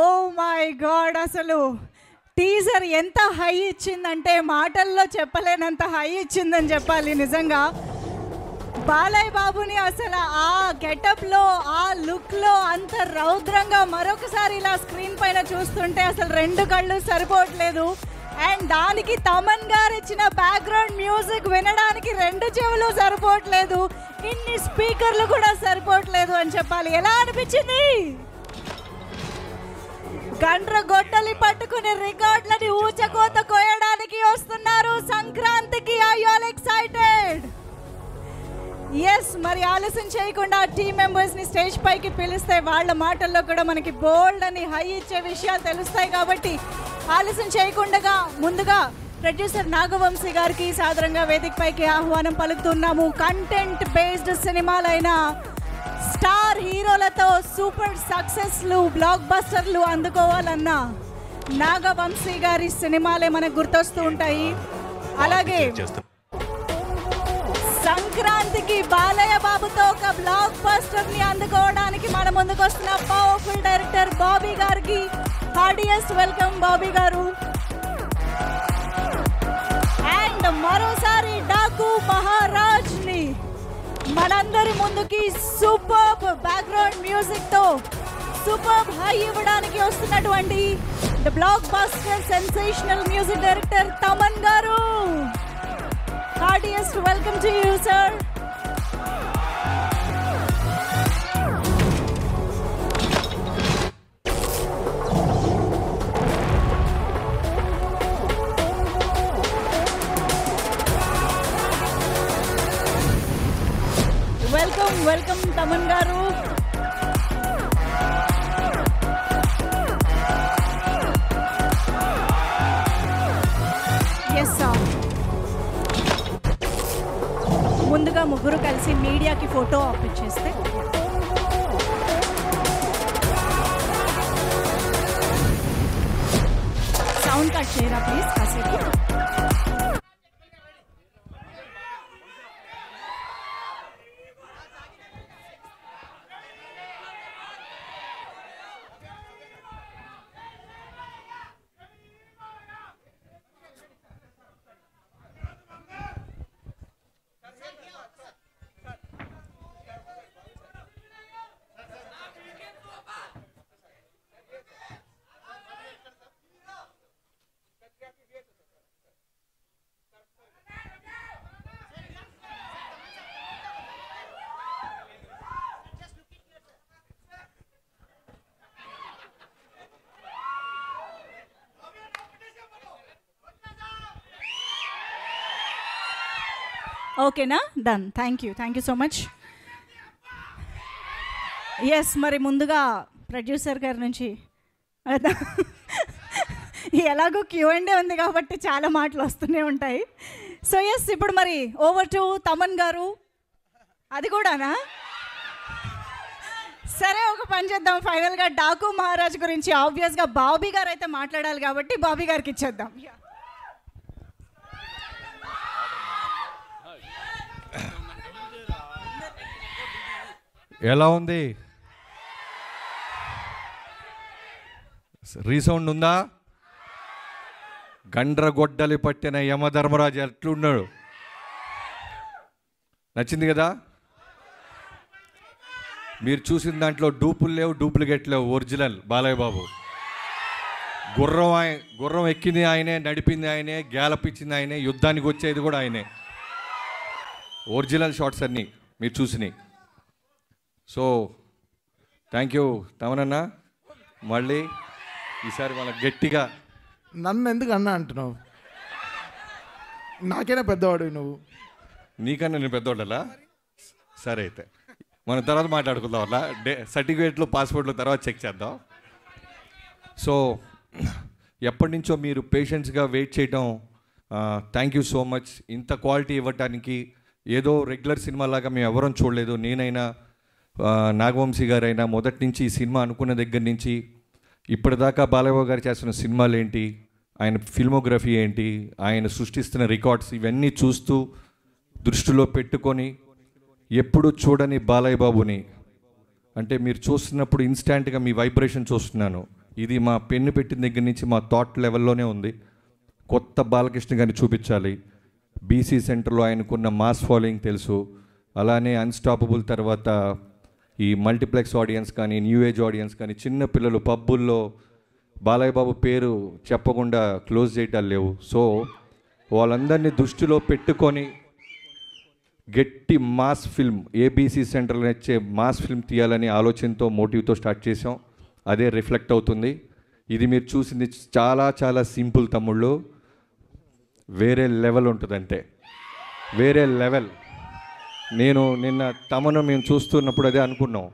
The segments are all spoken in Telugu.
ఓ మై గాడ్, అసలు టీజర్ ఎంత హై ఇచ్చిందంటే మాటల్లో చెప్పలేనంత హై ఇచ్చిందని చెప్పాలి. నిజంగా బాలయ్య బాబుని అసలు ఆ గెటప్లో, ఆ లుక్లో అంత రౌద్రంగా మరొకసారి ఇలా స్క్రీన్ పైన చూస్తుంటే అసలు రెండు కళ్ళు సరిపోవట్లేదు. అండ్ దానికి తమన్ గారు ఇచ్చిన బ్యాక్గ్రౌండ్ మ్యూజిక్ వినడానికి రెండు చెవులు సరిపోవట్లేదు, ఇన్ని స్పీకర్లు కూడా సరిపోవట్లేదు అని చెప్పాలి. ఎలా అనిపించింది? గండ్ర గొడ్డలి పట్టుకుని రికార్డులని ఊచకోత కోయడానికి వస్తున్నారు సంక్రాంతికి. Are you all excited? Yes, మరి ఆలస్యం చేయకుండా టీమ్ మెంబర్స్ని స్టేజ్ పైకి పిలిస్తే వాళ్ళ మాటల్లో కూడా మనకి బోల్డ్ అని హై ఇచ్చే విషయాలు తెలుస్తాయి. కాబట్టి ఆలస్యం చేయకుండా ముందుగా ప్రొడ్యూసర్ నాగవంశీ గారికి సాదరంగా వేదిక పైకి ఆహ్వానం పలుకుతున్నాము. కంటెంట్ బేస్డ్ సినిమాలైన స్టార్ హీరోలతో సూపర్ సక్సెస్లు, బ్లాక్ బస్టర్లు అందుకోవాలన్నా నాగవంశీ గారి సినిమాలే మనకు గుర్తొస్తూ ఉంటాయి. అలాగే సంక్రాంతికి బాలయ్య బాబుతో ఒక బ్లాక్ బస్టర్ ని అందుకోవడానికి మన ముందుకు వస్తున్న పవర్ఫుల్ డైరెక్టర్ బాబీ గారికి హార్డియస్ట్ వెల్కమ్ బాబీ గారు. అండ్ మరోసారి డాకు మహారాజ్ ని మనందరి ముందుకి సూపర్ బ్యాక్గ్రౌండ్ మ్యూజిక్ తో సూపర్ హై ఇవ్వడానికి వస్తున్నటువంటి the block buster sensational music director Thaman గారు. Heartiest welcome to you, sir. Welcome, Taman garu. Yes, sir. ముందుగా ముగ్గురు కలిసి మీడియాకి ఫోటో అప్లోడ్ చేస్తే సౌండ్ కట్ చేయరా ప్లీజ్ కాసేపు. ఓకేనా? Done. Thank you so much. Yes, మరి ముందుగా ప్రొడ్యూసర్ గారి నుంచి ఎలాగో Q&A ఉంది కాబట్టి చాలా మాటలు వస్తూనే ఉంటాయి. సో ఎస్, ఇప్పుడు మరి ఓవర్ టు తమన్ గారు. అది కూడానా? సరే, ఒక పని చేద్దాం. ఫైనల్గా డాకు మహారాజ్ గురించి ఆబ్వియస్గా బాబీ గారు అయితే మాట్లాడాలి కాబట్టి బాబీ గారికి ఇచ్చేద్దాం. ఎలా ఉంది? రీసౌండ్ ఉందా? గండ్రగొడ్డలి పట్టిన యమధర్మరాజు ఎట్లున్నాడు? నచ్చింది కదా? మీరు చూసిన దాంట్లో డూపులు లేవు, డూప్లికేట్ లేవు, ఒరిజినల్ బాలయ్య బాబు. గుర్రం ఎక్కింది ఆయనే, నడిపింది ఆయనే, గ్యాలప్ ఇచ్చింది ఆయనే, యుద్ధానికి వచ్చేది కూడా ఆయనే. ఒరిజినల్ షాట్స్ అన్నీ మీరు చూసినాయి. సో థ్యాంక్ యూ తమనన్న. మళ్ళీ ఈసారి వాళ్ళకి గట్టిగా. నన్ను ఎందుకు అన్నా అంటున్నావు? నాకైనా పెద్దవాడు నువ్వు. నీకన్నా నేను పెద్దవాళ్ళలా? సరే, అయితే మనం తర్వాత మాట్లాడుకుందాం. అలా సర్టిఫికేట్లు, పాస్పోర్ట్లు తర్వాత చెక్ చేద్దాం. సో ఎప్పటి నుంచో మీరు పేషెంట్స్గా వెయిట్ చేయటం, థ్యాంక్ యూ సో మచ్. ఇంత క్వాలిటీ ఇవ్వటానికి ఏదో రెగ్యులర్ సినిమా లాగా మేము ఎవరూ చూడలేదు. నేనైనా నాగవంశీ గారైనా మొదటి నుంచి ఈ సినిమా అనుకున్న దగ్గర నుంచి ఇప్పటిదాకా బాలయ్య గారు చేస్తున్న సినిమాలు ఏంటి, ఆయన ఫిల్మోగ్రఫీ ఏంటి, ఆయన సృష్టిస్తున్న రికార్డ్స్ ఇవన్నీ చూస్తూ దృష్టిలో పెట్టుకొని ఎప్పుడు చూడని బాలయ్య బాబుని, అంటే మీరు చూస్తున్నప్పుడు ఇన్స్టాంట్గా మీ వైబ్రేషన్ చూస్తున్నాను. ఇది మా పెన్ను పెట్టిన దగ్గర నుంచి మా థాట్ లెవెల్లోనే ఉంది. కొత్త బాలకృష్ణ గారిని చూపించాలి. బీసీ సెంటర్లో ఆయనకున్న మాస్ ఫాలోయింగ్ తెలుసు. అలానే అన్స్టాపబుల్ తర్వాత ఈ మల్టీప్లెక్స్ ఆడియన్స్ కానీ, న్యూ ఏజ్ ఆడియన్స్ కానీ, చిన్న పిల్లలు పబ్బుల్లో బాలయ్య బాబు పేరు చెప్పకుండా క్లోజ్ చేయటాలు లేవు. సో వాళ్ళందరినీ దృష్టిలో పెట్టుకొని గట్టి మాస్ ఫిల్మ్, ఏబీసీ సెంటర్లో ఇచ్చే మాస్ ఫిల్మ్ తీయాలని ఆలోచనతో, మోటివ్తో స్టార్ట్ చేసాం. అదే రిఫ్లెక్ట్ అవుతుంది. ఇది మీరు చూసింది చాలా చాలా సింపుల్ తమ్ముళ్ళు, వేరే లెవెల్ ఉంటుందంటే వేరే లెవెల్. నేను నిన్న తమను మేము చూస్తున్నప్పుడు అదే అనుకున్నాం,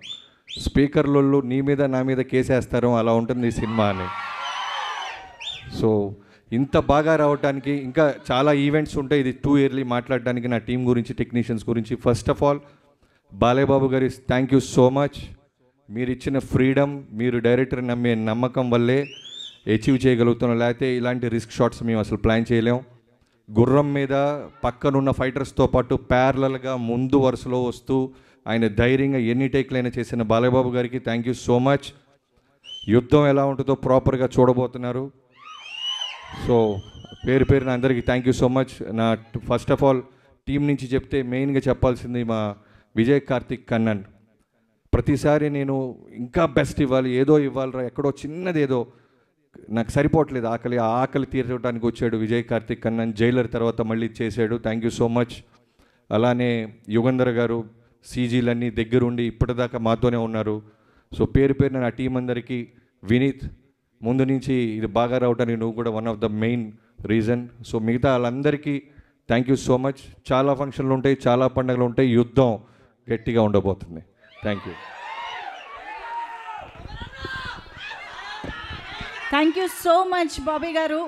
స్పీకర్లలో నీ మీద నా మీద కేసేస్తారు, అలా ఉంటుంది ఈ సినిమా అని. సో ఇంత బాగా రావడానికి ఇంకా చాలా ఈవెంట్స్ ఉంటాయి. ఇది టూ ఇయర్లీ మాట్లాడడానికి నా టీం గురించి, టెక్నీషియన్స్ గురించి. First of all Balayya Babu గారి థ్యాంక్ యూ సో మచ్. మీరు ఇచ్చిన ఫ్రీడమ్, మీరు డైరెక్టర్ నమ్మే నమ్మకం వల్లే అచీవ్ చేయగలుగుతున్నాం. లేకపోతే ఇలాంటి రిస్క్ షాట్స్ మేము అసలు ప్లాన్ చేయలేం. గుర్రం మీద పక్కనున్న ఫైటర్స్తో పాటు ప్యారలల్గా ముందు వరుసలో వస్తూ ఆయన ధైర్యంగా ఎన్ని టేక్లైనా చేసిన బాలయ్య బాబు గారికి థ్యాంక్ యూ సో మచ్. యుద్ధం ఎలా ఉంటుందో ప్రాపర్గా చూడబోతున్నారు. సో పేరు పేరున అందరికీ థ్యాంక్ యూ సో మచ్. నా ఫస్ట్ ఆఫ్ ఆల్ టీం నుంచి చెప్తే మెయిన్గా చెప్పాల్సింది మా విజయ్ కార్తిక్ కన్నన్. ప్రతిసారి నేను ఇంకా బెస్ట్ ఇవ్వాలి, ఏదో ఇవ్వాలిరా, ఎక్కడో చిన్నది ఏదో నాకు సరిపోవట్లేదు, ఆ ఆకలి తీర్చడానికి వచ్చాడు విజయ్ కార్తిక్ కన్నన్. జైలర్ తర్వాత మళ్ళీ చేశాడు. Thank you so much. అలానే యుగంధర్ గారు సీజీలన్నీ దగ్గరుండి ఇప్పటిదాకా మాతోనే ఉన్నారు. సో పేరు పేరున నా టీం అందరికీ, వినీత్ ముందు నుంచి ఇది బాగా రావడానికి నువ్వు కూడా one of the main reason. So మిగతా వాళ్ళందరికీ థ్యాంక్ యూ సో మచ్. చాలా ఫంక్షన్లు ఉంటాయి, చాలా పండుగలు ఉంటాయి, యుద్ధం గట్టిగా ఉండబోతుంది. Thank you. Thank you so much Bobby గారు.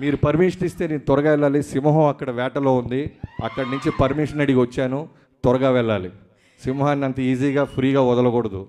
మీరు పర్మిషన్ ఇస్తే నేను త్వరగా వెళ్ళాలి. సింహం అక్కడ వేటలో ఉంది, అక్కడి నుంచి పర్మిషన్ అడిగి వచ్చాను. త్వరగా వెళ్ళాలి. సింహాన్ని అంత ఈజీగా ఫ్రీగా వదలకూడదు.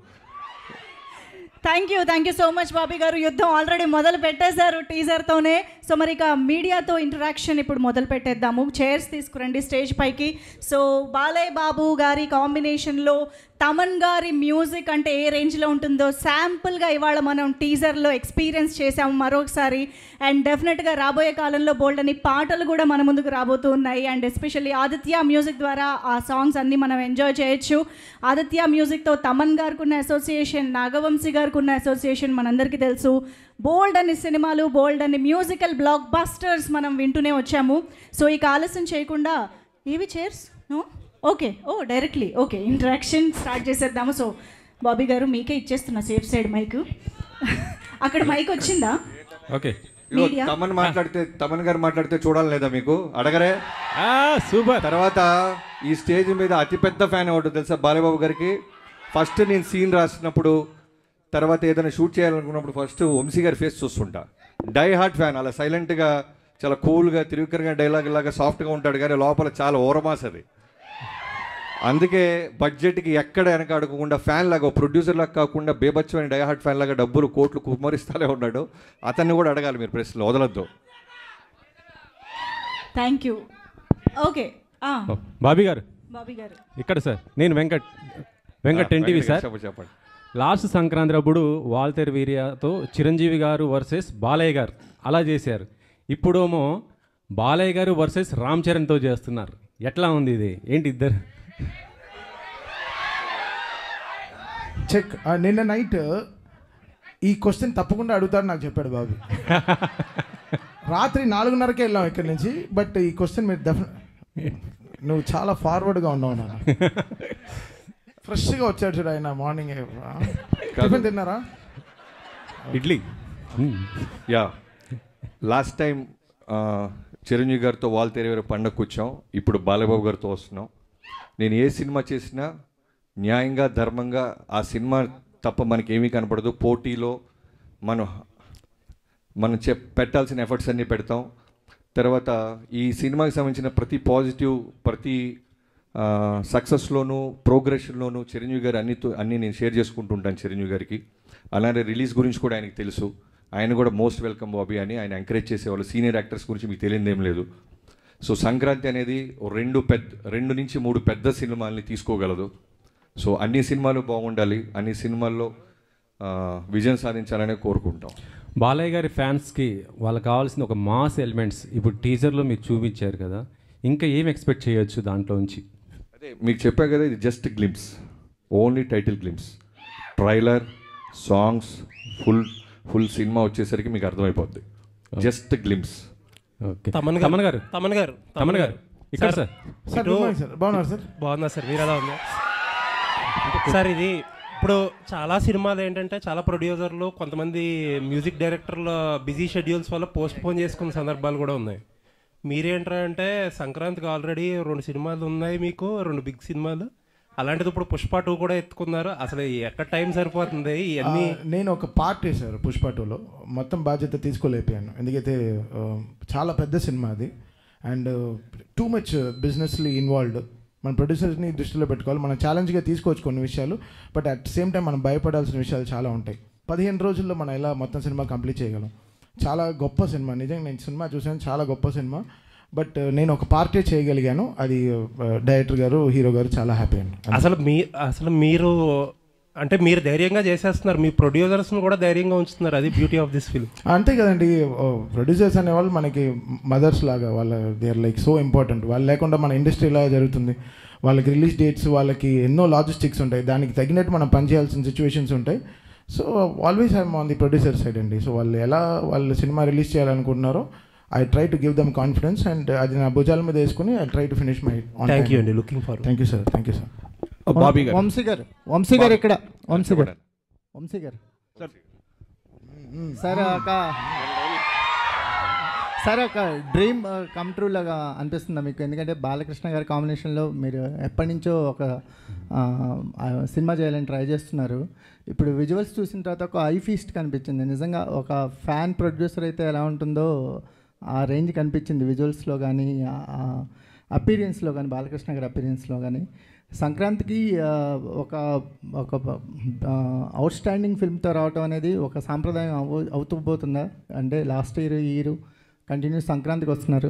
Thank you so much Bobby గారు. యుద్ధం ఆల్రెడీ మొదలు పెట్టేశారు టీజర్తోనే. సో మరి ఇక మీడియాతో ఇంటరాక్షన్ ఇప్పుడు మొదలు పెట్టేద్దాము. చైర్స్ తీసుకురండి స్టేజ్ పైకి. సో బాలయ్య బాబు గారి కాంబినేషన్లో తమన్ గారి మ్యూజిక్ అంటే ఏ రేంజ్లో ఉంటుందో శాంపుల్గా ఇవాళ మనం టీజర్లో ఎక్స్పీరియన్స్ చేసాము మరొకసారి. అండ్ డెఫినెట్గా రాబోయే కాలంలో బోల్డ్ అని పాటలు కూడా మన ముందుకు రాబోతూ ఉన్నాయి. అండ్ ఎస్పెషల్లీ ఆదిత్య మ్యూజిక్ ద్వారా ఆ సాంగ్స్ అన్నీ మనం ఎంజాయ్ చేయొచ్చు. ఆదిత్య మ్యూజిక్తో తమన్ గారికి ఉన్న అసోసియేషన్, నాగవంశీ గారికి ఉన్న అసోసియేషన్ మనందరికీ తెలుసు. బోల్డ్ అని సినిమాలు, బోల్డ్ అని మ్యూజికల్ బ్లాక్ బస్టర్స్ మనం వింటూనే వచ్చాము. సో ఇక ఆలస్యం చేయకుండా ఏవి chairs okay directly interaction start చేసేద్దాము. సో బాబీ గారు మీకే ఇచ్చేస్తున్నా సేఫ్ సైడ్ మైక్. అక్కడ మైక్ వచ్చిందా? ఓకే. తమన్ గారు మాట్లాడితే చూడాలి లేదా మీకు? అడగరే? సూపర్. తర్వాత ఈ స్టేజ్ మీద అతిపెద్ద ఫ్యాన్ ఎవరు తెలుసా బాలయ్య బాబు గారికి? ఫస్ట్ నేను సీన్ రాసినప్పుడు, తర్వాత ఏదైనా షూట్ చేయాలనుకున్నప్పుడు ఫస్ట్ వంశీ గారి ఫేస్ చూస్తుంటా. Die hard fan. అలా సైలెంట్గా చాలా కూల్గా తిరుగుకరంగా డైలాగ్ లాగా సాఫ్ట్గా ఉంటాడు, కానీ లోపల చాలా ఓరమాస్ అది. అందుకే బడ్జెట్కి ఎక్కడ వెనకాడకుండా ఫ్యాన్ లాగా, ప్రొడ్యూసర్ లాగా కాకుండా బేబచ్చమైన డైహార్ట్ ఫ్యాన్ లాగా డబ్బులు కోట్లు కుమ్మరిస్తానే ఉన్నాడు. అతన్ని కూడా అడగాలి మీరు ప్రశ్నలు, వదలొద్దు. Thank you. ఓకే బాబీ గారు ఇక్కడ సార్. నేను వెంకట్ ఎన్టీవీ సార్. చెప్పండి. లాస్ట్ సంక్రాంతి అప్పుడు వాల్తేర్ వీరియాతో చిరంజీవి గారు వర్సెస్ బాలయ్య గారు అలా చేశారు. ఇప్పుడేమో బాలయ్య గారు వర్సెస్ రామ్ చరణ్తో చేస్తున్నారు. ఎట్లా ఉంది ఇది? ఏంటి ఇద్దరు? చెక్. నిన్న నైట్ ఈ క్వశ్చన్ తప్పకుండా అడుగుతాడు నాకు చెప్పాడు బాబు. రాత్రి 4:30కే వెళ్ళాం ఇక్కడి నుంచి. బట్ ఈ క్వశ్చన్ మీరు నువ్వు చాలా ఫార్వర్డ్గా ఉన్నావు. నా ఫ్రెష్గా వచ్చాడు చూడు ఆయన. మార్నింగ్ టిఫిన్ తిన్నారా? Idli. Yeah, last time Chiranjeevi గారితో వాల్తేరు పండగ కూర్చాం. ఇప్పుడు బాలయ్యబాబు గారితో వస్తున్నాం. నేను ఏ సినిమా చేసినా న్యాయంగా, ధర్మంగా ఆ సినిమా తప్ప మనకేమీ కనపడదు. పోటీలో మనం పెట్టాల్సిన ఎఫర్ట్స్ అన్నీ పెడతాం. తర్వాత ఈ సినిమాకి సంబంధించిన ప్రతి పాజిటివ్, ప్రతి సక్సెస్లోనూ, ప్రోగ్రెషన్లోనూ చిరంజీవి గారు అన్నీ నేను షేర్ చేసుకుంటూ ఉంటాను చిరంజీవి గారికి. అలానే రిలీజ్ గురించి కూడా ఆయనకి తెలుసు. ఆయన కూడా మోస్ట్ వెల్కమ్ బాబీ అని ఆయన ఎంకరేజ్ చేసేవాళ్ళు. సీనియర్ యాక్టర్స్ గురించి మీకు తెలియదేం లేదు. సో సంక్రాంతి అనేది 2 నుంచి 3 పెద్ద సినిమాల్ని తీసుకోగలదు. సో అన్ని సినిమాలు బాగుండాలి. అన్ని సినిమాల్లో విజయం సాధించాలనే కోరుకుంటాం. బాలయ్య గారి ఫ్యాన్స్కి వాళ్ళకి కావాల్సిన ఒక మాస్ ఎలిమెంట్స్ ఇప్పుడు టీజర్లో మీరు చూపించారు కదా, ఇంకా ఏం ఎక్స్పెక్ట్ చేయొచ్చు దాంట్లో నుంచి? అదే మీకు చెప్పా కదా, ఇది just glimpse, only title glimpse. Trailer, songs, full cinema వచ్చేసరికి మీకు అర్థమైపోద్ది. Just glimpse. ఓకే. తమన్ గారు ఇక్కడ sir. Sir good morning sir. బాగున్నారు సార్? బాగున్నా సార్, మీరు ఎలా ఉన్నారు సార్? ఇది ఇప్పుడు చాలా సినిమాలు ఏంటంటే చాలా ప్రొడ్యూసర్లు, కొంతమంది మ్యూజిక్ డైరెక్టర్ల బిజీ షెడ్యూల్స్ వల్ల పోస్ట్ పోన్ చేసుకున్న సందర్భాలు కూడా ఉన్నాయి. మీరేంటంటే సంక్రాంతికి ఆల్రెడీ 2 సినిమాలు ఉన్నాయి, మీకు 2 బిగ్ సినిమాలు. అలాంటిది ఇప్పుడు పుష్ప 2 కూడా ఎత్తుకున్నారు. అసలు ఎక్కడ టైం సరిపోతుంది ఇవన్నీ? నేను ఒక పార్ట్ వేశారు పుష్ప 2లో, మొత్తం బాధ్యత తీసుకోలేకపోయాను. ఎందుకైతే చాలా పెద్ద సినిమా అది, అండ్ టూ మచ్ బిజినెస్లీ ఇన్వాల్వ్డ్. మన ప్రొడ్యూసర్స్ని దృష్టిలో పెట్టుకోవాలి. మనం ఛాలెంజ్గా తీసుకోవచ్చు కొన్ని విషయాలు, బట్ అట్ సేమ్ టైం మనం భయపడాల్సిన విషయాలు చాలా ఉంటాయి. 15 రోజుల్లో మనం ఎలా మొత్తం సినిమా కంప్లీట్ చేయగలం? చాలా గొప్ప సినిమా, నిజంగా నేను సినిమా చూసాను, చాలా గొప్ప సినిమా. బట్ నేను ఒక పార్టీ చేయగలిగాను, అది డైరెక్టర్ గారు, హీరో గారు చాలా హ్యాపీ అండి. అసలు మీరు అంటే మీరు ధైర్యంగా చేసేస్తున్నారు, మీ ప్రొడ్యూసర్స్ని కూడా ధైర్యంగా ఉంచుతున్నారు. అది బ్యూటీ ఆఫ్ దిస్ ఫిల్మ్. అంతే కదండి, ప్రొడ్యూసర్స్ అనేవాళ్ళు మనకి మదర్స్ లాగా, వాళ్ళ they are like so important. వాళ్ళు లేకుండా మన ఇండస్ట్రీ ఇలా జరుగుతుంది. వాళ్ళకి రిలీజ్ డేట్స్, వాళ్ళకి ఎన్నో లాజిస్టిక్స్ ఉంటాయి, దానికి తగినట్టు మనం పనిచేయాల్సిన సిచ్యువేషన్స్ ఉంటాయి. So always I'm on the producer side అండి. సో వాళ్ళు సినిమా రిలీజ్ చేయాలనుకుంటున్నారో I try to give them confidence, and అది నా భుజాల మీద వేసుకుని I try to finish my. Thank you అండి, looking forward. Thank you sir. Thank you sir. Vamsi గారు ఇక్కడ. వంశీ గారు సార్ ఒక డ్రీమ్ కమ్ ట్రూ లాగా అనిపిస్తుందా మీకు? ఎందుకంటే బాలకృష్ణ గారి కాంబినేషన్లో మీరు ఎప్పటి నుంచో ఒక సినిమా చేయాలని ట్రై చేస్తున్నారు. ఇప్పుడు విజువల్స్ చూసిన తర్వాత ఒక ఐ ఫీస్ట్ కనిపించింది. నిజంగా ఒక ఫ్యాన్ ప్రొడ్యూసర్ అయితే ఎలా ఉంటుందో ఆ రేంజ్ కనిపించింది విజువల్స్లో కానీ, అపీరియన్స్లో కానీ, బాలకృష్ణ గారి అపీరియన్స్లో కానీ. సంక్రాంతికి ఒక అవుట్ స్టాండింగ్ ఫిల్మ్తో రావటం అనేది ఒక సాంప్రదాయం అవుతూ పోతుందా? అంటే లాస్ట్ ఇయర్ ఈ ఇయర్ కంటిన్యూస్ సంక్రాంతికి వస్తున్నారు.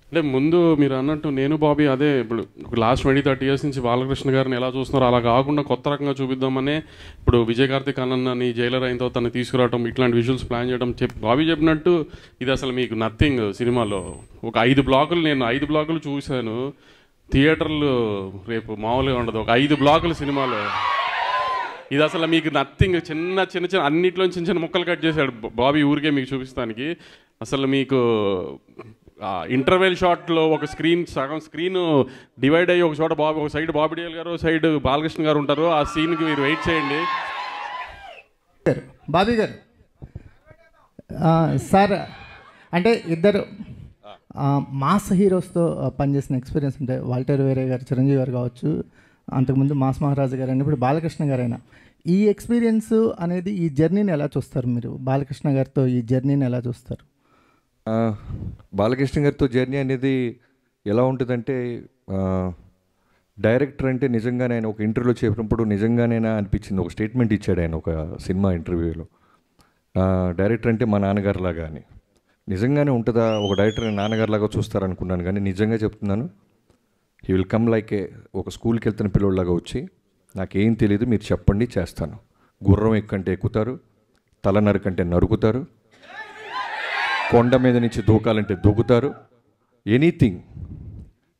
అంటే ముందు మీరు అన్నట్టు నేను బాబీ అదే ఇప్పుడు లాస్ట్ 20-30 ఇయర్స్ నుంచి బాలకృష్ణ గారిని ఎలా చూస్తున్నారో అలా కాకుండా కొత్త రకంగా చూపిద్దామనే ఇప్పుడు విజయ్ కార్తిక్ అన్నని జైలర్ అయిన తర్వాత తను తీసుకురావడం, ఇట్లాంటి విజువల్స్ ప్లాన్ చేయడం. బాబీ చెప్పినట్టు ఇది అసలు మీకు నథింగ్. సినిమాలో ఒక 5 బ్లాకులు, నేను 5 బ్లాకులు చూశాను. థియేటర్లు రేపు మామూలుగా ఉండదు, ఒక 5 బ్లాకులు సినిమాలో. ఇది అసలు మీకు నథింగ్. చిన్న అన్నిట్లో చిన్న ముక్కలు కట్ చేశాడు బాబీ ఊరికే మీకు చూపిస్తానికి. అసలు మీకు ఇంటర్వెల్ షాట్లో ఒక సగం స్క్రీన్ డివైడ్ అయ్యి ఒక చోట ఒక సైడ్ బాబీ డియోల్ గారు, సైడ్ బాలకృష్ణ గారు ఉంటారు. ఆ సీన్కి మీరు వెయిట్ చేయండి. బాబీ గారు సార్, అంటే ఇద్దరు మాస్ హీరోస్తో పనిచేసిన ఎక్స్పీరియన్స్ ఉంటాయి. వాల్టర్ వేరే గారు, చిరంజీవి గారు కావచ్చు, అంతకుముందు మాస్ మహారాజు గారు అయినా, ఇప్పుడు బాలకృష్ణ గారు అయినా. ఈ ఎక్స్పీరియన్స్ అనేది, ఈ జర్నీని ఎలా చూస్తారు మీరు? బాలకృష్ణ గారితో ఈ జర్నీని ఎలా చూస్తారు? బాలకృష్ణ గారితో జర్నీ అనేది ఎలా ఉంటుందంటే, డైరెక్టర్ అంటే నిజంగానే ఆయన ఒక ఇంటర్వ్యూలో చెప్పినప్పుడు నిజంగానే అనిపించింది. ఒక స్టేట్మెంట్ ఇచ్చాడు ఆయన ఒక సినిమా ఇంటర్వ్యూలో, డైరెక్టర్ అంటే మా నాన్నగారులాగా అని. నిజంగానే ఉంటుందా? ఒక డైరెక్టర్ నాన్నగారులాగా చూస్తారనుకున్నాను, కానీ నిజంగా చెప్తున్నాను, హీ విల్ కమ్ లైక్ ఒక స్కూల్కి వెళ్తున్న పిల్లోళ్ళలాగా వచ్చి, నాకేం తెలియదు, మీరు చెప్పండి చేస్తాను. గుర్రం ఎక్కంటే ఎక్కుతారు, తల నరుకంటే నరుకుతారు, కొండ మీద నుంచి దూకాలంటే దూకుతారు, ఎనీథింగ్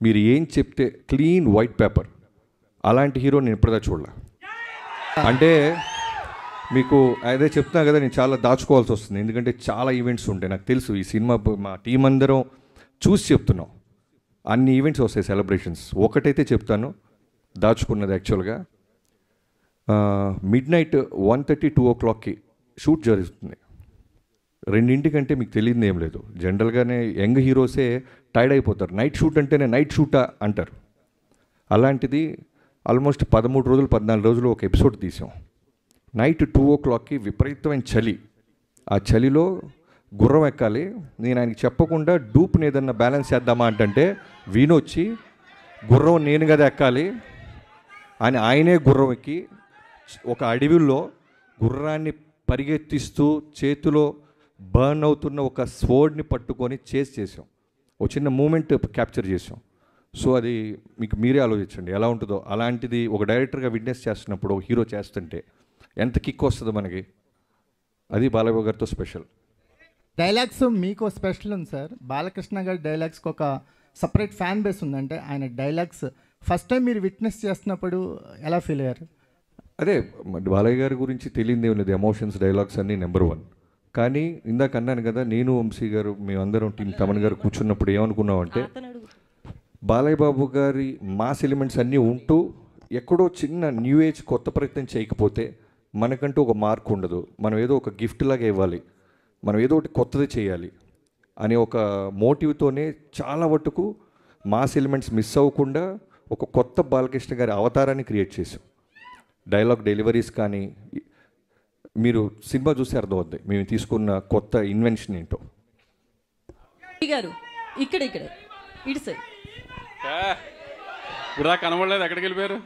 మీరు ఏం చెప్తే క్లీన్ వైట్ పేపర్. అలాంటి హీరో నేను ఇప్పుడుదా చూడలే. అంటే మీకు అదే చెప్తున్నా కదా, నేను చాలా దాచుకోవాల్సి వస్తుంది, ఎందుకంటే చాలా ఈవెంట్స్ ఉంటాయి. నాకు తెలుసు ఈ సినిమా మా టీం అందరం చూసి చెప్తున్నాం, అన్ని ఈవెంట్స్ వస్తాయి, సెలబ్రేషన్స్. ఒకటైతే చెప్తాను, దాచుకున్నది యాక్చువల్గా మిడ్నైట్ 1:30-2 o'clockకి షూట్ జరుగుతుంది. 2:00కంటే మీకు తెలియదు ఏం లేదు. జనరల్గానే యంగ్ హీరోసే టైర్డ్ అయిపోతారు. నైట్ షూట్ అంటేనే నైట్ షూటా అంటారు. అలాంటిది ఆల్మోస్ట్ 13 రోజులు 14 రోజులు ఒక ఎపిసోడ్ తీసాం. నైట్ 2 o'clockకి విపరీతమైన చలి. ఆ చలిలో గుర్రం ఎక్కాలి. నేను ఆయనకి చెప్పకుండా డూప్ని ఏదన్నా బ్యాలెన్స్ చేద్దామా అంటే వీణొచ్చి గుర్రం నేను కదా ఎక్కాలి అని ఆయనే గుర్రం ఎక్కి ఒక అడవిలో గుర్రాన్ని పరిగెత్తిస్తూ చేతిలో బర్న్ అవుతున్న ఒక స్వర్డ్ని పట్టుకొని చేసాం. ఒక చిన్న మూమెంట్ క్యాప్చర్ చేసాం. సో అది మీకు మీరే ఆలోచించండి ఎలా ఉంటుందో. అలాంటిది ఒక డైరెక్టర్గా విట్నెస్ చేస్తున్నప్పుడు, ఒక హీరో చేస్తుంటే ఎంత కిక్ వస్తుందో మనకి. అది బాలయ్య గారితో స్పెషల్. డైలాగ్స్ మీకు స్పెషల్ ఉంది సార్. బాలకృష్ణ గారి డైలాగ్స్కి ఒక సపరేట్ ఫ్యాన్ బేస్ ఉంది. అంటే ఆయన డైలాగ్స్ ఫస్ట్ టైం మీరు విట్నెస్ చేస్తున్నప్పుడు ఎలా ఫీల్ అయ్యారు? అదే బాలయ్య గారి గురించి తెలియదు ఏం లేదు, ఎమోషన్స్ డైలాగ్స్ అన్నీ నెంబర్ 1. కానీ ఇందాక అన్నాను కదా, నేను వంశీ గారు మేమందరం టీం తమన్ గారు కూర్చున్నప్పుడు ఏమనుకున్నామంటే బాలయ్య బాబు గారి మాస్ ఎలిమెంట్స్ అన్నీ ఉంటూ ఎక్కడో చిన్న న్యూ ఏజ్ కొత్త ప్రయత్నం చేయకపోతే మనకంటూ ఒక మార్క్ ఉండదు. మనం ఏదో ఒక గిఫ్ట్ లాగా ఇవ్వాలి, మనం ఏదో ఒకటి కొత్తది చేయాలి అనే ఒక మోటివ్తోనే చాలా మటుకు మాస్ ఎలిమెంట్స్ మిస్ అవ్వకుండా ఒక కొత్త బాలకృష్ణ గారి అవతారాన్ని క్రియేట్ చేసాం. డైలాగ్ డెలివరీస్ కానీ మీరు సినిమా చూసి అర్థమవుద్ది మేము తీసుకున్న కొత్త ఇన్వెన్షన్ ఏంటో. గారు ఇక్కడ ఇటు సైడ్ ఇలా కనబడలేదు, ఎక్కడికి వెళ్ళిపోయారు?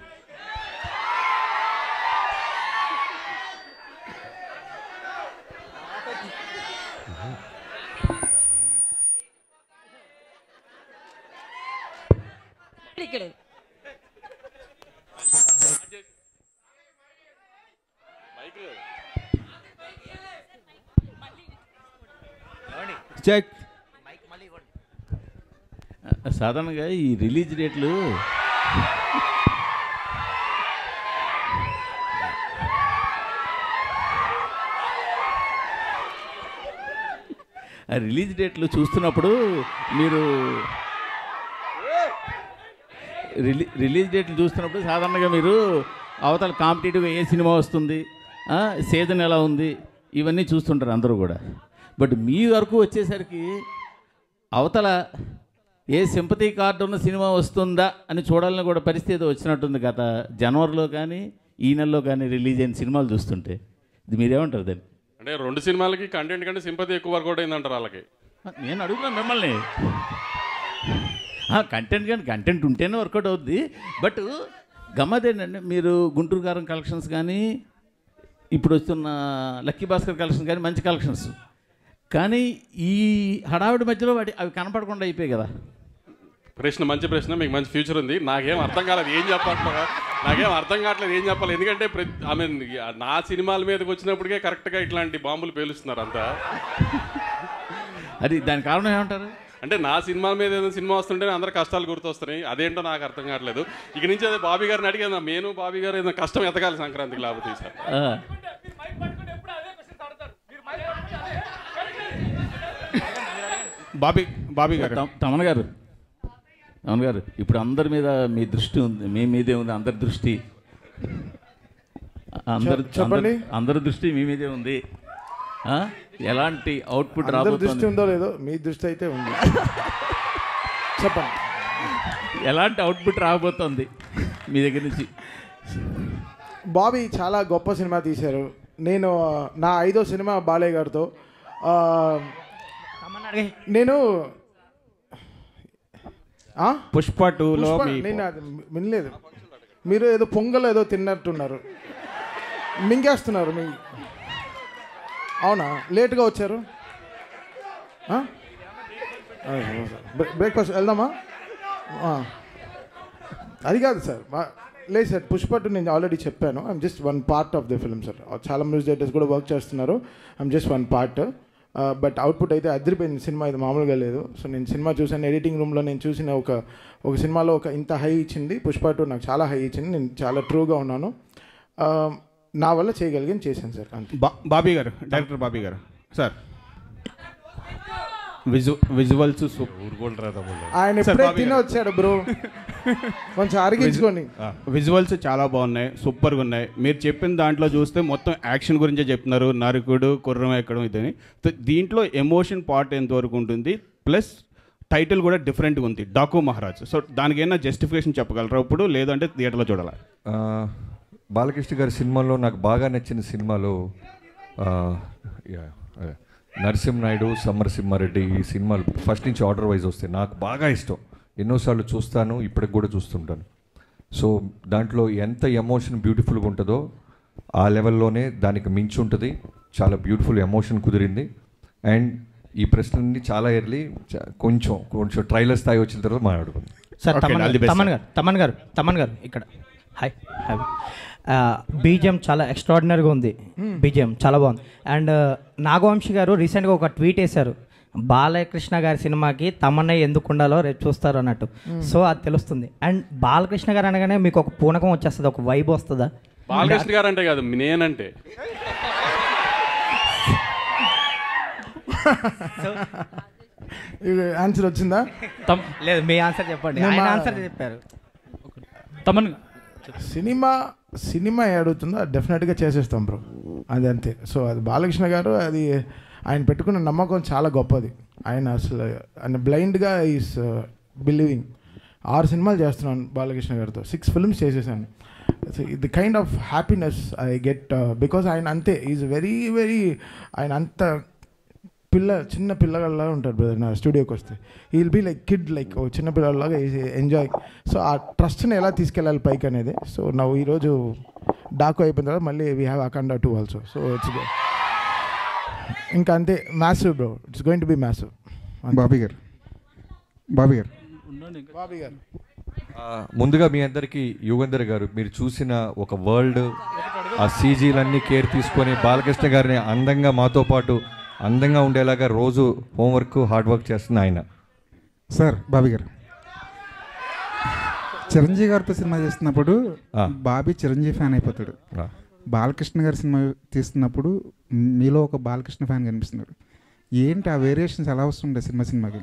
ఇక్కడ చెక్. సాధారణంగా ఈ రిలీజ్ డేట్లు రిలీజ్ డేట్లు చూస్తున్నప్పుడు మీరు రిలీజ్ డేట్లు చూస్తున్నప్పుడు సాధారణంగా మీరు అవతల కాంపిటేటివ్గా ఏ సినిమా వస్తుంది, సీజన్ ఎలా ఉంది, ఇవన్నీ చూస్తుంటారు అందరూ కూడా. బట్ మీ వరకు వచ్చేసరికి అవతల ఏ సింపతి కార్డు ఉన్న సినిమా వస్తుందా అని చూడాలని కూడా పరిస్థితి వచ్చినట్టుంది గత జనవరిలో కానీ ఈ నెలలో కానీ రిలీజ్ అయిన సినిమాలు చూస్తుంటే. ఇది మీరేమంటారు దాన్ని? అంటే 2 సినిమాలకి కంటెంట్ కంటే సింపతి ఎక్కువ వర్కౌట్ అయిందంటారు వాళ్ళకి. నేను అడుగుతున్నాను మిమ్మల్ని. కంటెంట్ కానీ కంటెంట్ ఉంటేనే వర్కౌట్ అవుద్ది. బట్ గమ్మతేంటంటే మీరు గుంటూరు కారం కలెక్షన్స్ కానీ ఇప్పుడు వస్తున్న లక్కీ భాస్కర్ కలెక్షన్స్ కానీ మంచి కలెక్షన్స్, కానీ ఈ హడావిడి మధ్యలో అవి కనపడకుండా అయిపోయాయి కదా. ప్రశ్న మంచి ప్రశ్న, మీకు మంచి ఫ్యూచర్ ఉంది. నాకేం అర్థం కాలేదు ఏం చెప్పాలి, ఏం చెప్పాలి. ఎందుకంటే నా సినిమాల మీదకి వచ్చినప్పటికే కరెక్ట్గా ఇట్లాంటి బాంబులు పేలుస్తున్నారు అంతా. అది దాని కారణం ఏమంటారు? అంటే నా సినిమా మీద ఏదైనా సినిమా వస్తుంటే అందరు కష్టాలు గుర్తొస్తున్నాయి. అదేంటో నాకు అర్థం కావట్లేదు. ఇక నుంచి అదే బాబీ గారిని అడిగాను, నేను బాబీ గారు ఏదైనా కష్టం ఎతకాలి సంక్రాంతికి, లేకపోతే సార్ బాబీ గారు తమన్ గారు ఇప్పుడు అందరి మీద మీ దృష్టి ఉంది, మీ మీదే ఉంది అందరి దృష్టి. అందరి దృష్టి మీ మీదే ఉంది. ఎలాంటి అవుట్పుట్ రాబోతుంది? దృష్టి ఉందో లేదో మీ దృష్టి అయితే ఉంది. చెప్పండి, ఎలాంటి అవుట్పుట్ రాబోతుంది మీ దగ్గర నుంచి? బాబీ చాలా గొప్ప సినిమా తీశారు. నేను నా 5వ సినిమా బాలయ్య గారితో. నేను పుష్ప 2లో నేను వినలేదు. మీరు ఏదో పొంగల్ ఏదో తిన్నట్టున్నారు, మింగేస్తున్నారు. అవునా, లేట్గా వచ్చారు? బ్రేక్ఫాస్ట్ వెళ్దామా? అది కాదు సార్, లేదు సార్. పుష్ప 2 నేను ఆల్రెడీ చెప్పాను. I'm just 1 part of the film sir. చాలా మ్యూజిక్ డైరెక్టర్స్ కూడా వర్క్ చేస్తున్నారు. I'm just 1 part. But output అయితే అదిరిపోయింది. సినిమా అయితే మామూలుగా లేదు. సో నేను సినిమా చూసాను, ఎడిటింగ్ రూమ్లో నేను చూసిన ఒక సినిమాలో ఇంత హై ఇచ్చింది పుష్ప 2 నాకు చాలా హై ఇచ్చింది. నేను చాలా ట్రూగా ఉన్నాను. నా వల్ల చేయగలిగాను, చేశాను సార్. అంతే. బాబీ గారు, డైరెక్టర్ బాబీ గారు సార్, విజువల్స్ ఆయన ఎప్పుడే తిని వచ్చాడు బ్రో, కొంచెం అరిగించుకొని. విజువల్స్ చాలా బాగున్నాయి, సూపర్గా ఉన్నాయి. మీరు చెప్పిన దాంట్లో చూస్తే మొత్తం యాక్షన్ గురించే చెప్తున్నారు, నరుకుడు కుర్రం ఎక్కడం ఇదని. దీంట్లో ఎమోషన్ పార్ట్ ఎంతవరకు ఉంటుంది, ప్లస్ టైటిల్ కూడా డిఫరెంట్గా ఉంది, డాకు మహారాజ్. సో దానికి ఏమైనా జస్టిఫికేషన్ చెప్పగలరా ఇప్పుడు, లేదంటే థియేటర్లో చూడాలా? బాలకృష్ణ గారి సినిమాలో నాకు బాగా నచ్చిన సినిమాలో నరసింహనాయుడు, సమరసింహారెడ్డి, ఈ సినిమాలు ఫస్ట్ నుంచి ఆర్డర్ వైజ్ వస్తాయి. నాకు బాగా ఇష్టం, ఎన్నోసార్లు చూస్తాను, ఇప్పటికి కూడా చూస్తుంటాను. సో దాంట్లో ఎంత ఎమోషన్ బ్యూటిఫుల్గా ఉంటుందో ఆ లెవెల్లోనే దానికి మించి ఉంటుంది. చాలా బ్యూటిఫుల్ ఎమోషన్ కుదిరింది. అండ్ ఈ ప్రశ్నని చాలా ఎర్లీ కొంచెం ట్రైలర్ స్థాయి వచ్చిన తర్వాత మాట్లాడుకుందాం. సార్ తమన్ గారు ఇక్కడ హాయ్ బీజిఎం చాలా ఎక్స్ట్రాడినరీగా ఉంది. బీజిఎం చాలా బాగుంది. అండ్ నాగవంశి గారు రీసెంట్గా ఒక ట్వీట్ వేశారు, బాలకృష్ణ గారి సినిమాకి తమన్నా ఎందుకు ఉండాలో రేపు చూస్తారు అన్నట్టు. సో అది తెలుస్తుంది. అండ్ బాలకృష్ణ గారు అనగానే మీకు ఒక పూనకం వచ్చేస్తుంది, ఒక వైబ్ వస్తుందా? బాలకృష్ణ గారు అంటే కాదు, నేనంటే ఆన్సర్ వచ్చిందా? లేదు, మీ ఆన్సర్ చెప్పండి. ఆయన ఆన్సర్ చెప్పారు. సినిమా అడుగుతుందో డెఫినెట్గా చేసేస్తాం బ్రో, అది అంతే. సో అది బాలకృష్ణ గారు, అది ఆయన పెట్టుకున్న నమ్మకం చాలా గొప్పది. ఆయన అసలు ఆయన బ్లైండ్గా ఈస్ బిలీవింగ్. 6 సినిమాలు చేస్తున్నాను బాలకృష్ణ గారితో, 6 ఫిల్మ్స్ చేసేసాను. The kind of happiness I get because ఆయన అంతే, ఈజ్ వెరీ ఆయన అంత చిన్న పిల్లగాళ్ళ ఉంటారు బ్రదర్. నా స్టూడియోకి వస్తే ఈ will be like kid, like ఓ చిన్న పిల్లలాగా ఎంజాయ్. సో ఆ ట్రస్ట్ని ఎలా తీసుకెళ్ళాలి పైకి అనేది. సో నా ఈరోజు డాకు అయిపోయిన తర్వాత మళ్ళీ we have Akhanda 2 also. So it's ఇంకా అంతే, massive bro, it's going to be massive. Bobby గారు ముందుగా మీ అందరికీ యుగంధర్ గారు, మీరు చూసిన ఒక వరల్డ్, ఆ సీజీలన్నీ కేర్ తీసుకొని బాలకృష్ణ గారిని అందంగా మాతో పాటు అందంగా ఉండేలాగా రోజు హోంవర్క్ హార్డ్ వర్క్ చేస్తున్న ఆయన. సార్ బాబీ గారు, చిరంజీవి గారితో సినిమా చేస్తున్నప్పుడు బాబీ చిరంజీవి ఫ్యాన్ అయిపోతాడు. బాలకృష్ణ గారి సినిమా తీస్తున్నప్పుడు మీలో ఒక బాలకృష్ణ ఫ్యాన్ కనిపిస్తున్నారు. ఏంటి ఆ వేరియేషన్స్ ఎలా వస్తుండే సినిమాకి?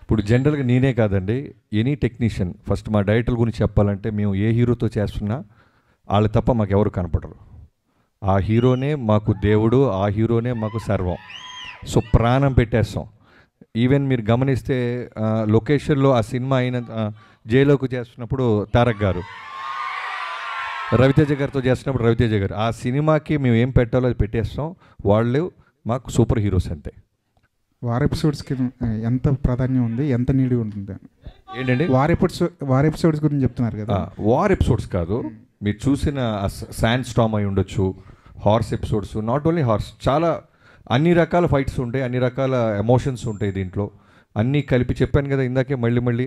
ఇప్పుడు జనరల్గా నేనే కాదండి, ఎనీ టెక్నీషియన్, ఫస్ట్ మా డైరెక్టర్ గురించి చెప్పాలంటే మేము ఏ హీరోతో చేస్తున్నా వాళ్ళు తప్ప మాకు ఎవరు కనపడరు. ఆ హీరోనే మాకు దేవుడు, ఆ హీరోనే మాకు సర్వం. సో ప్రాణం పెట్టేస్తాం. ఈవెన్ మీరు గమనిస్తే లొకేషన్లో ఆ సినిమా అయిన జైలోకి చేస్తున్నప్పుడు తారక్ గారు, రవితేజ గారితో చేస్తున్నప్పుడు రవితేజ గారు, ఆ సినిమాకి మేము ఏం పెట్టాలో అది పెట్టేస్తాం. వాళ్ళు మాకు సూపర్ హీరోస్ అంతే. వార్ ఎపిసోడ్స్కి ఎంత ప్రాధాన్యం ఉంది, ఎంత నీడి ఉంటుంది ఏంటండి? వార్ ఎపిసోడ్స్ గురించి చెప్తున్నారు కదా. వార్ ఎపిసోడ్స్ కాదు, మీరు చూసిన శాండ్ స్టామ్ అయి ఉండొచ్చు, horse episodes, not only horse, చాలా అన్ని రకాల ఫైట్స్ ఉంటాయి, అన్ని రకాల ఎమోషన్స్ ఉంటాయి దీంట్లో. అన్నీ కలిపి చెప్పాను కదా ఇందాకే, మళ్ళీ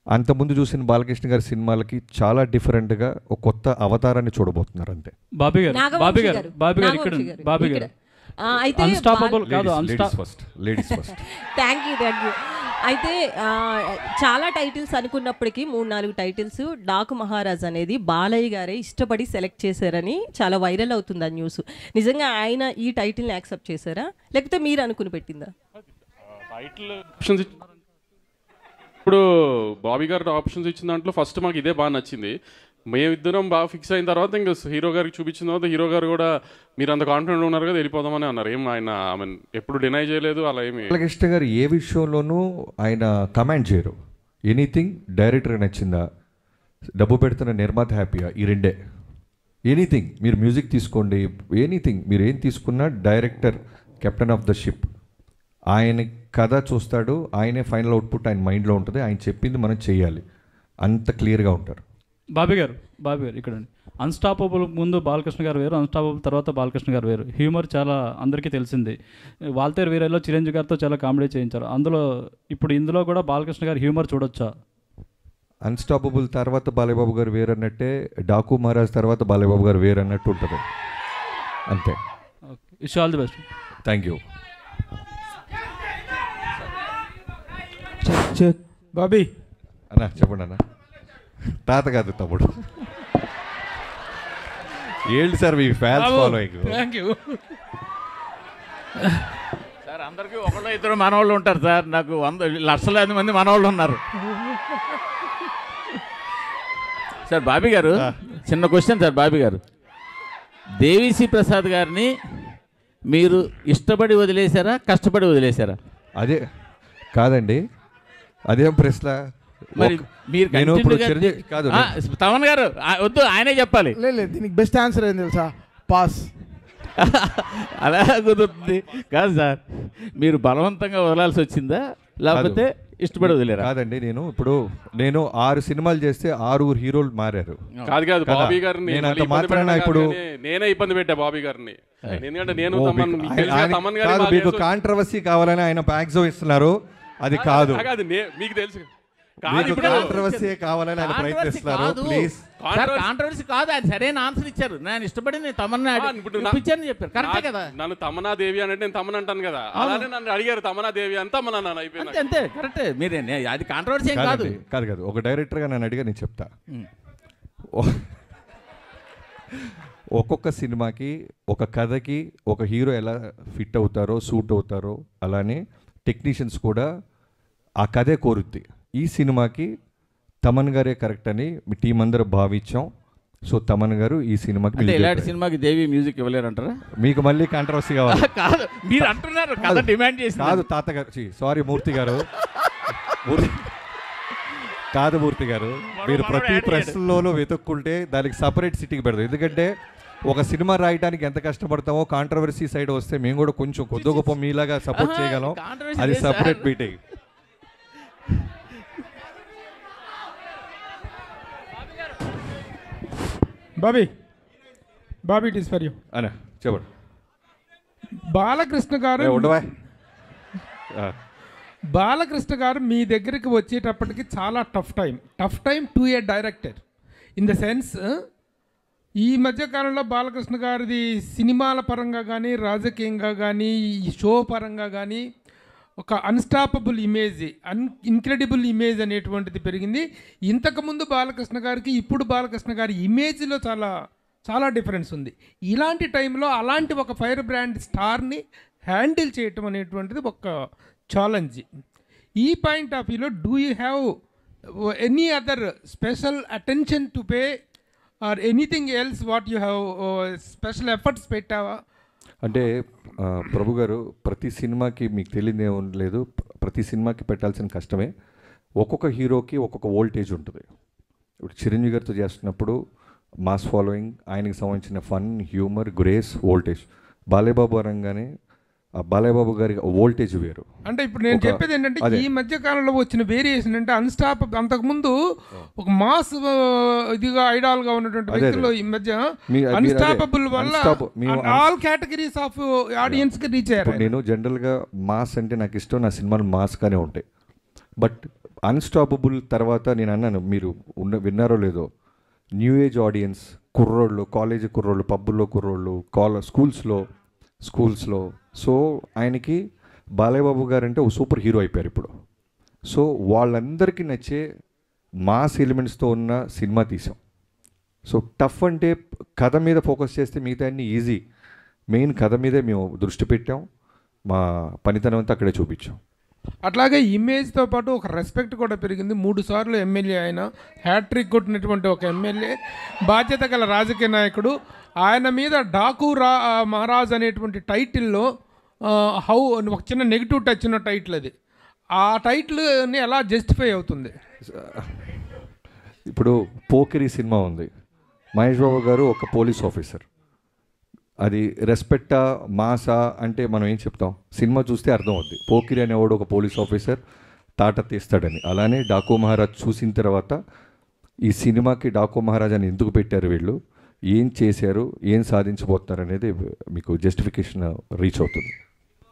అంతకుముందు చూసిన బాలకృష్ణ గారి సినిమాలకి చాలా డిఫరెంట్గా ఒక కొత్త అవతారాన్ని చూడబోతున్నారు అంతే. బాబీ గారు లేడీస్ ఫస్ట్. Thank you. అయితే చాలా టైటిల్స్ అనుకున్నప్పటికీ 3-4 టైటిల్స్ డాకు మహారాజ్ అనేది బాలయ్య గారే ఇష్టపడి సెలెక్ట్ చేశారని చాలా వైరల్ అవుతుంది ఆ న్యూస్. నిజంగా ఆయన ఈ టైటిల్ని యాక్సెప్ట్ చేశారా, లేకపోతే మీరు అనుకుని పెట్టిందా? టైటిల్ ఆప్షన్స్ ఇప్పుడు బాబీ గారు ఆప్షన్స్ ఇచ్చిన దాంట్లో ఫస్ట్ మాకు ఇదే బాగా నచ్చింది. మేమిద్దరం బాగా ఫిక్స్ అయిన తర్వాత ఇంకా హీరో గారికి చూపించిన తర్వాత హీరో గారు కూడా మీరు అంత కాన్ఫిడెంట్ ఉన్నారు కదా వెళ్ళిపోదామని అన్నారు. ఏం ఆయన ఎప్పుడు డినై చేయలేదు అలా ఏమి. బాలకృష్ణ గారు ఏ విషయంలోనూ ఆయన కమాండ్ చేయరు. ఎనీథింగ్ డైరెక్టర్ నచ్చిందా, డబ్బు పెడుతున్న నిర్మాత హ్యాపీగా, ఈ రెండే. ఎనీథింగ్ మీరు మ్యూజిక్ తీసుకోండి, ఎనీథింగ్ మీరు ఏం తీసుకున్నా director captain of the ship. ఆయన కథ చూస్తాడు, ఆయనే ఫైనల్ అవుట్పుట్ ఆయన మైండ్లో ఉంటుంది, ఆయన చెప్పింది మనం చేయాలి, అంత క్లియర్గా ఉంటారు. బాబీ గారు ఇక్కడ అన్స్టాపబుల్ ముందు బాలకృష్ణ గారు వేరు, అన్స్టాపబుల్ తర్వాత బాలకృష్ణ గారు వేరు. హ్యూమర్ చాలా అందరికీ తెలిసింది. వాల్తేరు వీరలో చిరంజీవి గారితో చాలా కామెడీ చేయించారు. ఇందులో కూడా బాలకృష్ణ గారు హ్యూమర్ చూడొచ్చా? అన్స్టాపబుల్ తర్వాత బాలయ్యబాబు గారు వేరు అన్నట్టే, డాకు మహారాజ్ తర్వాత బాలయ్యబాబు గారు వేరు అన్నట్టు ఉంటుంది అంతే. Wish all the best. Thank you. Bobby అన్న చెప్పండి అన్న. తాత కాదు తమ్ముడు. ఏంటి sir me fans following? Thank you sir. అందరికీ 1-2 మనవాళ్ళు ఉంటారు సార్, నాకు 100 లక్షలాది మంది మనవాళ్ళు ఉన్నారు సార్. బాబీ గారు చిన్న క్వశ్చన్ సార్. బాబీ గారు, దేవిశ్రీ ప్రసాద్ గారిని మీరు ఇష్టపడి వదిలేశారా, కష్టపడి వదిలేశారా? అదే కాదండి, అదేం ప్రశ్న. మరి మీరు కాదు తమన్ గారు వద్దు, ఆయనే చెప్పాలి. లేదు, దీనికి బెస్ట్ ఆన్సర్ ఏం తెలుసా? పాస్. అలా కుదురుతుంది కాదు సార్. మీరు బలవంతంగా వదలాల్సి వచ్చిందా, లేకపోతే ఇష్టపడి వదిలేరా? కాదండి, నేను 6 సినిమాలు చేస్తే 6 హీరోలు మారారు. కాదు బాబీ గారిని ఇప్పుడు నేనే ఇబ్బంది పెట్టా బాబీ గారిని. ఎందుకంటే నేను మీకు కాంట్రవర్సీ కావాలని ఆయన ప్యాక్సో ఇస్తున్నారు, అది కాదు. మీకు తెలుసు కాంట్రవర్సీ కావాలని ఆయన ప్రయత్నిస్తున్నారు. ప్లీజ్ కాంట్రవర్సీ కాదు, అది సరైన ఆన్సర్ ఇచ్చారు. నేను ఇష్టపడి నేను తమన్నా ఇప్పించాను చెప్పారు. కరెక్టే కదా. నన్ను తమన్నా దేవి అంటే నేను తమన్ అంటాను కదా, అలానే నన్ను అడిగారు తమన్నా దేవి అని తమన్నా నాన్న అయిపోయింది. అంతే కరెక్టే. మీరే అది కాంట్రవర్సీ ఏం కాదు. కాదు ఒక డైరెక్టర్గా నన్ను అడిగా నేను చెప్తా. ఒక్కొక్క సినిమాకి ఒక కథకి ఒక హీరో ఎలా ఫిట్ అవుతారో సూట్ అవుతారో అలానే టెక్నీషియన్స్ కూడా ఆ కథే కోరుద్ది. ఈ సినిమాకి తమన్ గారే కరెక్ట్ అని మీ టీం అందరూ భావించాం. సో తమన్ గారు ఈ సినిమాకి ఇలాంటి సినిమాకి దేవి మ్యూజిక్ ఇవ్వలేరంటారా? మీకు మళ్ళీ కాంట్రవర్సీ కావాలి? కాదు, మీరు అంటున్నారు కథ డిమాండ్ చేసి. కాదు తాతగారు, సారీ మూర్తి గారు, కాదు మూర్తి గారు, మీరు ప్రతి ప్రశ్నలోనూ వెతుక్కుంటే దానికి సపరేట్ సిట్టింగ్ పెడతాం. ఎందుకంటే ఒక సినిమా రాయడానికి ఎంత కష్టపడతామో కాంట్రవర్సీ సైడ్ వస్తే మేము కూడా కొంచెం కొద్ది గొప్ప మీలాగా సపోర్ట్ చేయగలం. అది separate meeting. Bobby it is for you అనే చెప్పండి. బాలకృష్ణ గారు మీ దగ్గరికి వచ్చేటప్పటికి చాలా tough time to A director. In the sense ఈ మధ్యకాలంలో బాలకృష్ణ గారిది సినిమాల పరంగా కానీ రాజకీయంగా కానీ షో పరంగా కానీ ఒక అన్స్టాపబుల్ ఇమేజ్, ఇన్క్రెడిబుల్ ఇమేజ్ అనేటువంటిది పెరిగింది. ఇంతకుముందు బాలకృష్ణ గారికి ఇప్పుడు బాలకృష్ణ గారి ఇమేజ్లో చాలా చాలా డిఫరెన్స్ ఉంది. ఇలాంటి టైంలో అలాంటి ఒక ఫైర్ బ్రాండ్ స్టార్ని హ్యాండిల్ చేయటం అనేటువంటిది ఒక ఛాలెంజ్. ఈ పాయింట్ ఆఫ్ వ్యూలో do you have any other special attention to pay or anything else what you have special efforts పెట్టావా? అంటే ప్రభు గారు, ప్రతి సినిమాకి మీకు తెలియదే లేదు, ప్రతి సినిమాకి పెట్టాల్సిన కష్టమే. ఒక్కొక్క హీరోకి ఒక్కొక్క వోల్టేజ్ ఉంటుంది. ఇప్పుడు చిరంజీవి గారితో చేస్తున్నప్పుడు మాస్ ఫాలోయింగ్, ఆయనకి సంబంధించిన fun, humour, grace, voltage. Balayya Babu అనగానే ఆ బాలయ్యబాబు గారి వోల్టేజ్ వేరు. అంటే ఇప్పుడు నేను చెప్పేది ఏంటంటే ఈ మధ్య కాలంలో వచ్చిన వేరియేషన్ అంటే అంతకుముందు ఒక మాస్ ఇదిగా ఐడాల్గా ఉన్నటువంటి వ్యక్తులు ఈ మధ్య అన్స్టాపబుల్ వల్ల ఆల్ కేటగిరీస్ ఆఫ్ ఆడియన్స్ కి రీచ్ అయ్యారు. నేను జనరల్గా మాస్ అంటే నాకు ఇష్టం, నా సినిమాలు మాస్గానే ఉంటాయి. బట్ అన్స్టాపబుల్ తర్వాత నేను అన్నాను, మీరు విన్నారో లేదో, న్యూ ఏజ్ ఆడియన్స్, కుర్రోళ్ళు, కాలేజీ కుర్రోళ్ళు, పబ్బుల్లో కుర్రోళ్ళు, స్కూల్స్లో. సో ఆయనకి బాలయ్యబాబు గారు అంటే ఒక సూపర్ హీరో అయిపోయారు ఇప్పుడు. సో వాళ్ళందరికీ నచ్చే మాస్ ఎలిమెంట్స్తో ఉన్న సినిమా తీసాం. సో టఫ్ అంటే కథ మీద ఫోకస్ చేస్తే మిగతా అన్ని ఈజీ. మెయిన్ కథ మీదే మేము దృష్టి పెట్టాం, మా పనితనం అంతా అక్కడే చూపించాం. అట్లాగే ఇమేజ్తో పాటు ఒక రెస్పెక్ట్ కూడా పెరిగింది. 3 సార్లు ఎమ్మెల్యే ఆయన, హ్యాట్రిక్ కొట్టినటువంటి ఒక ఎమ్మెల్యే, బాధ్యత గల రాజకీయ నాయకుడు. ఆయన మీద డాకు మహారాజ్ అనేటువంటి టైటిల్లో ఒక చిన్న నెగిటివ్ టచ్ ఉన్న టైటిల్ అది. ఆ టైటిల్ని ఎలా జస్టిఫై అవుతుంది? ఇప్పుడు పోకిరి సినిమా ఉంది, మహేష్ బాబు గారు ఒక పోలీస్ ఆఫీసర్. అది రెస్పెక్టా మాసా అంటే మనం ఏం చెప్తాం? సినిమా చూస్తే అర్థం అవుద్ది. పోకిరి అనేవాడు ఒక పోలీస్ ఆఫీసర్ తాట తీస్తాడని. అలానే డాకు మహారాజ్ చూసిన తర్వాత ఈ సినిమాకి డాకు మహారాజ్ అని ఎందుకు పెట్టారు, వీళ్ళు ఏం చేశారు, ఏం సాధించబోతున్నారు అనేది మీకు జస్టిఫికేషన్ రీచ్ అవుతుంది.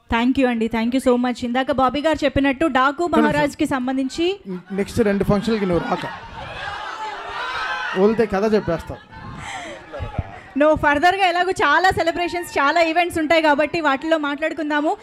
థ్యాంక్ యూ అండి, థ్యాంక్ యూ సో మచ్. ఇందాక బాబీ గారు చెప్పినట్టు డాకు మహారాజ్కి సంబంధించి నెక్స్ట్ 2 ఫంక్షన్లకి నువ్వు రాక వెళ్తే కథ చెప్పేస్తావు. నువ్వు ఫర్దర్గా ఎలాగో చాలా సెలబ్రేషన్స్, చాలా ఈవెంట్స్ ఉంటాయి కాబట్టి వాటిల్లో మాట్లాడుకుందాము.